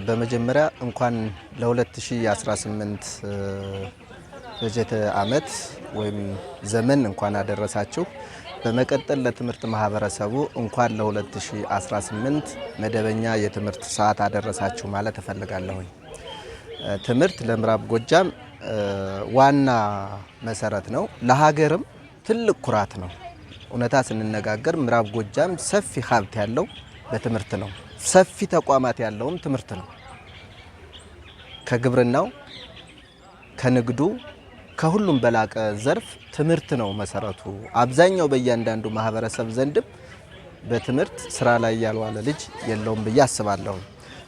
በመጀመሪያ እንኳን ለ2018 በጀት ዓመት ወይም ዘመን እንኳን አደረሳችሁ። በመቀጠል ለትምህርት ማህበረሰቡ እንኳን ለ2018 መደበኛ የትምህርት ሰዓት አደረሳችሁ ማለት እፈልጋለሁ። ትምህርት ለምዕራብ ጎጃም ዋና መሰረት ነው፣ ለሀገርም ትልቅ ኩራት ነው። እውነታ ስንነጋገር ምዕራብ ጎጃም ሰፊ ሀብት ያለው በትምህርት ነው። ሰፊ ተቋማት ያለውም ትምህርት ነው። ከግብርናው ከንግዱ ከሁሉም በላቀ ዘርፍ ትምህርት ነው መሰረቱ። አብዛኛው በእያንዳንዱ ማህበረሰብ ዘንድም በትምህርት ስራ ላይ ያልዋለ ልጅ የለውም ብዬ አስባለሁ።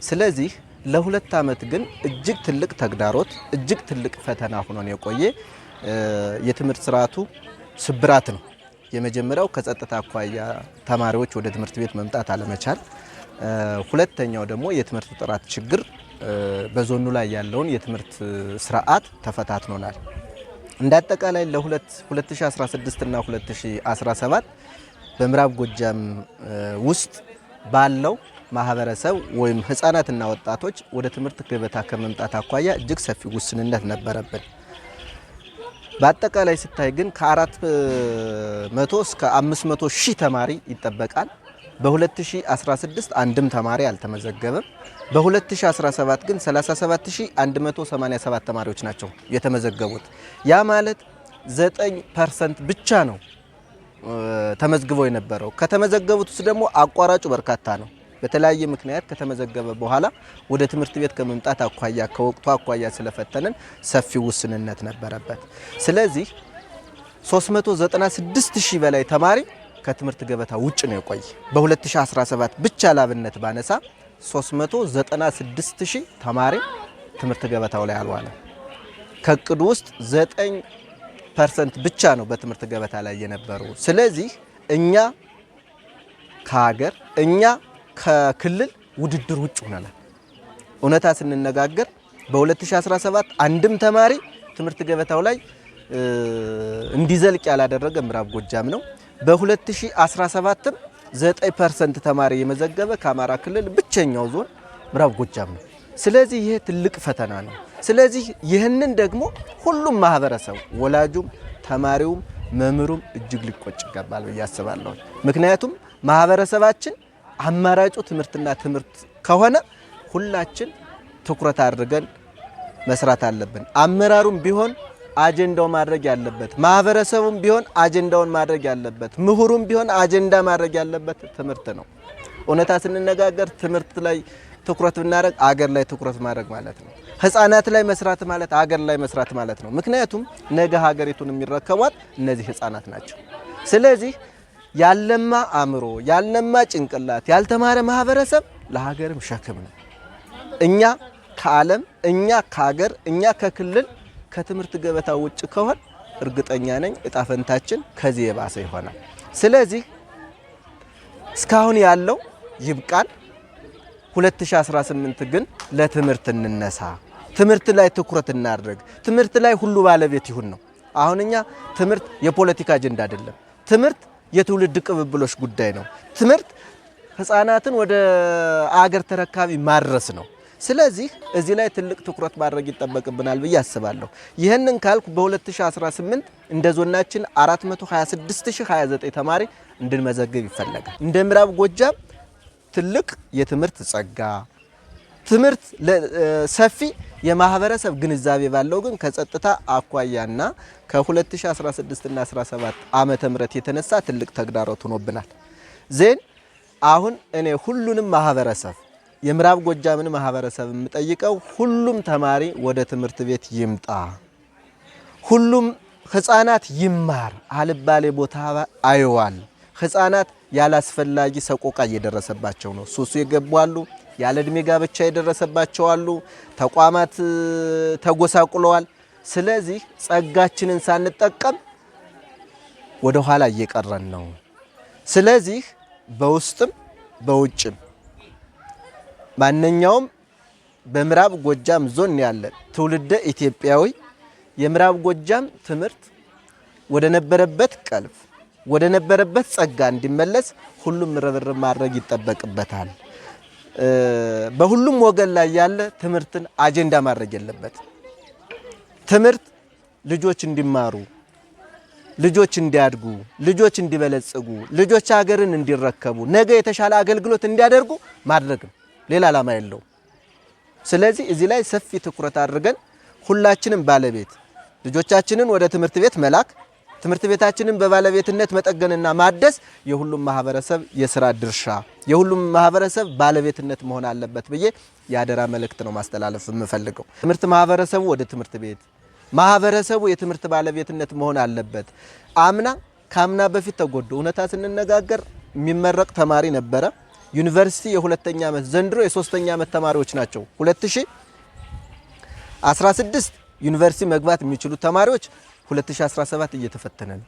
ስለዚህ ለሁለት ዓመት ግን እጅግ ትልቅ ተግዳሮት እጅግ ትልቅ ፈተና ሆኖ ነው የቆየ የትምህርት ስርዓቱ ስብራት ነው። የመጀመሪያው ከጸጥታ አኳያ ተማሪዎች ወደ ትምህርት ቤት መምጣት አለመቻል፣ ሁለተኛው ደግሞ የትምህርት ጥራት ችግር በዞኑ ላይ ያለውን የትምህርት ስርዓት ተፈታትኖናል። እንደ አጠቃላይ ለ2016 እና 2017 በምዕራብ ጎጃም ውስጥ ባለው ማህበረሰብ ወይም ህፃናትና ወጣቶች ወደ ትምህርት ገበታ ከመምጣት አኳያ እጅግ ሰፊ ውስንነት ነበረብን። በአጠቃላይ ሲታይ ግን ከ400 እስከ 500 ሺህ ተማሪ ይጠበቃል። በ2016 አንድም ተማሪ አልተመዘገበም። በ2017 ግን 37187 ተማሪዎች ናቸው የተመዘገቡት። ያ ማለት 9% ብቻ ነው ተመዝግበው የነበረው። ከተመዘገቡት ውስጥ ደግሞ አቋራጩ በርካታ ነው። በተለያየ ምክንያት ከተመዘገበ በኋላ ወደ ትምህርት ቤት ከመምጣት አኳያ ከወቅቱ አኳያ ስለፈተነን ሰፊ ውስንነት ነበረበት። ስለዚህ 396 ሺህ በላይ ተማሪ ከትምህርት ገበታ ውጭ ነው የቆየ። በ2017 ብቻ ላብነት ባነሳ 396 ሺህ ተማሪ ትምህርት ገበታው ላይ አልዋለ። ከእቅዱ ውስጥ 9% ብቻ ነው በትምህርት ገበታ ላይ የነበሩ። ስለዚህ እኛ ከሀገር እኛ ከክልል ውድድር ውጭ ሆነናል። እውነታ ስንነጋገር በ2017 አንድም ተማሪ ትምህርት ገበታው ላይ እንዲዘልቅ ያላደረገ ምዕራብ ጎጃም ነው። በ2017ም 9% ተማሪ የመዘገበ ከአማራ ክልል ብቸኛው ዞን ምዕራብ ጎጃም ነው። ስለዚህ ይሄ ትልቅ ፈተና ነው። ስለዚህ ይህንን ደግሞ ሁሉም ማህበረሰብ ወላጁም፣ ተማሪውም፣ መምህሩም እጅግ ሊቆጭ ይገባል ብዬ አስባለሁ። ምክንያቱም ማህበረሰባችን አማራጩ ትምህርትና ትምህርት ከሆነ ሁላችን ትኩረት አድርገን መስራት አለብን። አመራሩም ቢሆን አጀንዳው ማድረግ ያለበት፣ ማህበረሰቡም ቢሆን አጀንዳውን ማድረግ ያለበት፣ ምሁሩም ቢሆን አጀንዳ ማድረግ ያለበት ትምህርት ነው። እውነታ ስንነጋገር ትምህርት ላይ ትኩረት ብናደርግ አገር ላይ ትኩረት ማድረግ ማለት ነው። ህፃናት ላይ መስራት ማለት አገር ላይ መስራት ማለት ነው። ምክንያቱም ነገ ሀገሪቱን የሚረከቧት እነዚህ ህፃናት ናቸው። ስለዚህ ያለማ አእምሮ ያለማ ጭንቅላት ያልተማረ ማህበረሰብ ለሀገርም ሸክም ነው። እኛ ከዓለም እኛ ከሀገር እኛ ከክልል ከትምህርት ገበታ ውጭ ከሆን እርግጠኛ ነኝ እጣፈንታችን ከዚህ የባሰ ይሆናል። ስለዚህ እስካሁን ያለው ይብቃን። 2018 ግን ለትምህርት እንነሳ፣ ትምህርት ላይ ትኩረት እናድርግ፣ ትምህርት ላይ ሁሉ ባለቤት ይሁን ነው። አሁን እኛ ትምህርት የፖለቲካ አጀንዳ አይደለም። ትምህርት የትውልድ ቅብብሎሽ ጉዳይ ነው። ትምህርት ህፃናትን ወደ አገር ተረካቢ ማድረስ ነው። ስለዚህ እዚህ ላይ ትልቅ ትኩረት ማድረግ ይጠበቅብናል ብዬ አስባለሁ። ይህንን ካልኩ በ2018 እንደ ዞናችን 426029 ተማሪ እንድንመዘግብ ይፈለጋል። እንደ ምዕራብ ጎጃም ትልቅ የትምህርት ጸጋ ትምህርት ሰፊ የማህበረሰብ ግንዛቤ ባለው ግን ከጸጥታ አኳያና ከ2016 እና 17 ዓመተ ምህረት የተነሳ ትልቅ ተግዳሮት ሆኖብናል። አሁን እኔ ሁሉንም ማህበረሰብ የምዕራብ ጎጃምን ማህበረሰብ የምጠይቀው ሁሉም ተማሪ ወደ ትምህርት ቤት ይምጣ፣ ሁሉም ህፃናት ይማር፣ አልባሌ ቦታ አይዋል። ህፃናት ያላስፈላጊ ሰቆቃ እየደረሰባቸው ነው። ሱሱ የገቡ አሉ፣ ያለ እድሜ ጋብቻ የደረሰባቸው አሉ፣ ተቋማት ተጎሳቁለዋል። ስለዚህ ጸጋችንን ሳንጠቀም ወደ ኋላ እየቀረን ነው። ስለዚህ በውስጥም በውጭም ማንኛውም በምዕራብ ጎጃም ዞን ያለ ትውልደ ኢትዮጵያዊ የምዕራብ ጎጃም ትምህርት ወደ ነበረበት ቀልብ ወደ ነበረበት ጸጋ እንዲመለስ ሁሉም ርብርብ ማድረግ ይጠበቅበታል። በሁሉም ወገን ላይ ያለ ትምህርትን አጀንዳ ማድረግ የለበት። ትምህርት ልጆች እንዲማሩ፣ ልጆች እንዲያድጉ፣ ልጆች እንዲበለጽጉ፣ ልጆች ሀገርን እንዲረከቡ፣ ነገ የተሻለ አገልግሎት እንዲያደርጉ ማድረግ ነው። ሌላ ዓላማ የለውም። ስለዚህ እዚህ ላይ ሰፊ ትኩረት አድርገን ሁላችንም ባለቤት ልጆቻችንን ወደ ትምህርት ቤት መላክ፣ ትምህርት ቤታችንን በባለቤትነት መጠገንና ማደስ የሁሉም ማህበረሰብ የሥራ ድርሻ፣ የሁሉም ማህበረሰብ ባለቤትነት መሆን አለበት ብዬ የአደራ መልእክት ነው ማስተላለፍ የምፈልገው። ትምህርት ማህበረሰቡ ወደ ትምህርት ቤት፣ ማህበረሰቡ የትምህርት ባለቤትነት መሆን አለበት። አምና ካምና በፊት ተጎዶ እውነታ ስንነጋገር የሚመረቅ ተማሪ ነበረ። ዩኒቨርሲቲ የሁለተኛ ዓመት ዘንድሮ የሶስተኛ ዓመት ተማሪዎች ናቸው። 2016 ዩኒቨርሲቲ መግባት የሚችሉ ተማሪዎች 2017 እየተፈተነ ነው።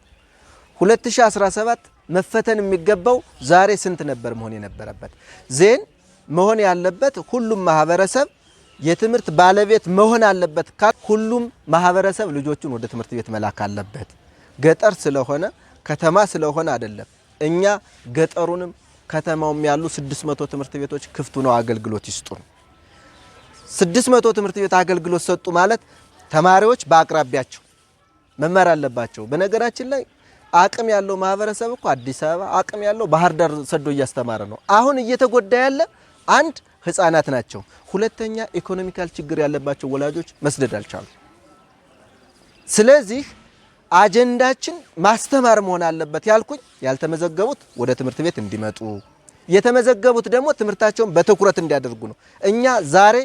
2017 መፈተን የሚገባው ዛሬ ስንት ነበር መሆን የነበረበት? ዜን መሆን ያለበት ሁሉም ማህበረሰብ የትምህርት ባለቤት መሆን አለበት። ሁሉም ማህበረሰብ ልጆቹን ወደ ትምህርት ቤት መላክ አለበት። ገጠር ስለሆነ ከተማ ስለሆነ አይደለም። እኛ ገጠሩንም ከተማውም ያሉ 600 ትምህርት ቤቶች ክፍት ነው አገልግሎት ይስጡን። 600 ትምህርት ቤት አገልግሎት ሰጡ ማለት ተማሪዎች በአቅራቢያቸው መማር አለባቸው። በነገራችን ላይ አቅም ያለው ማህበረሰብ እኮ አዲስ አበባ፣ አቅም ያለው ባህር ዳር ሰዶ እያስተማረ ነው። አሁን እየተጎዳ ያለ አንድ ህፃናት ናቸው። ሁለተኛ ኢኮኖሚካል ችግር ያለባቸው ወላጆች መስደድ አልቻሉ። ስለዚህ አጀንዳችን ማስተማር መሆን አለበት ያልኩኝ ያልተመዘገቡት ወደ ትምህርት ቤት እንዲመጡ፣ የተመዘገቡት ደግሞ ትምህርታቸውን በትኩረት እንዲያደርጉ ነው። እኛ ዛሬ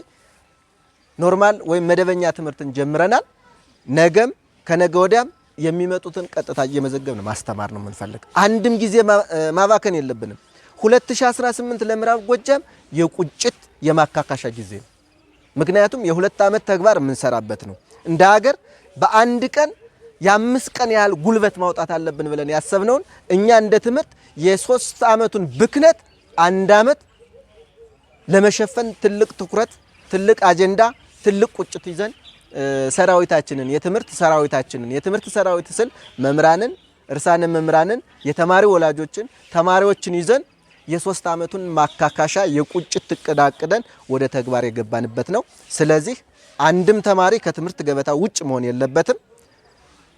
ኖርማል ወይም መደበኛ ትምህርትን ጀምረናል። ነገም ከነገ ወዲያም የሚመጡትን ቀጥታ እየመዘገብን ማስተማር ነው የምንፈልግ። አንድም ጊዜ ማባከን የለብንም። 2018 ለምዕራብ ጎጃም የቁጭት የማካካሻ ጊዜ ነው። ምክንያቱም የ2 ዓመት ተግባር የምንሰራበት ነው። እንደ ሀገር በአንድ ቀን የ5 ቀን ያህል ጉልበት ማውጣት አለብን ብለን ያሰብነውን እኛ እንደ ትምህርት የ3 ዓመቱን ብክነት 1 ዓመት ለመሸፈን ትልቅ ትኩረት፣ ትልቅ አጀንዳ፣ ትልቅ ቁጭት ይዘን ሰራዊታችንን የትምህርት ሰራዊት ስል መምህራንን፣ እርሳነ መምህራንን፣ የተማሪ ወላጆችን፣ ተማሪዎችን ይዘን የ3 ዓመቱን ማካካሻ የቁጭት እቅድ አቅደን ወደ ተግባር የገባንበት ነው። ስለዚህ አንድም ተማሪ ከትምህርት ገበታ ውጭ መሆን የለበትም።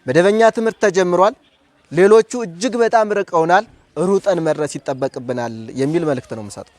መደበኛ ትምህርት ተጀምሯል። ሌሎቹ እጅግ በጣም ርቀውናል። ሩጠን መድረስ ይጠበቅብናል የሚል መልእክት ነው የምሰጠው።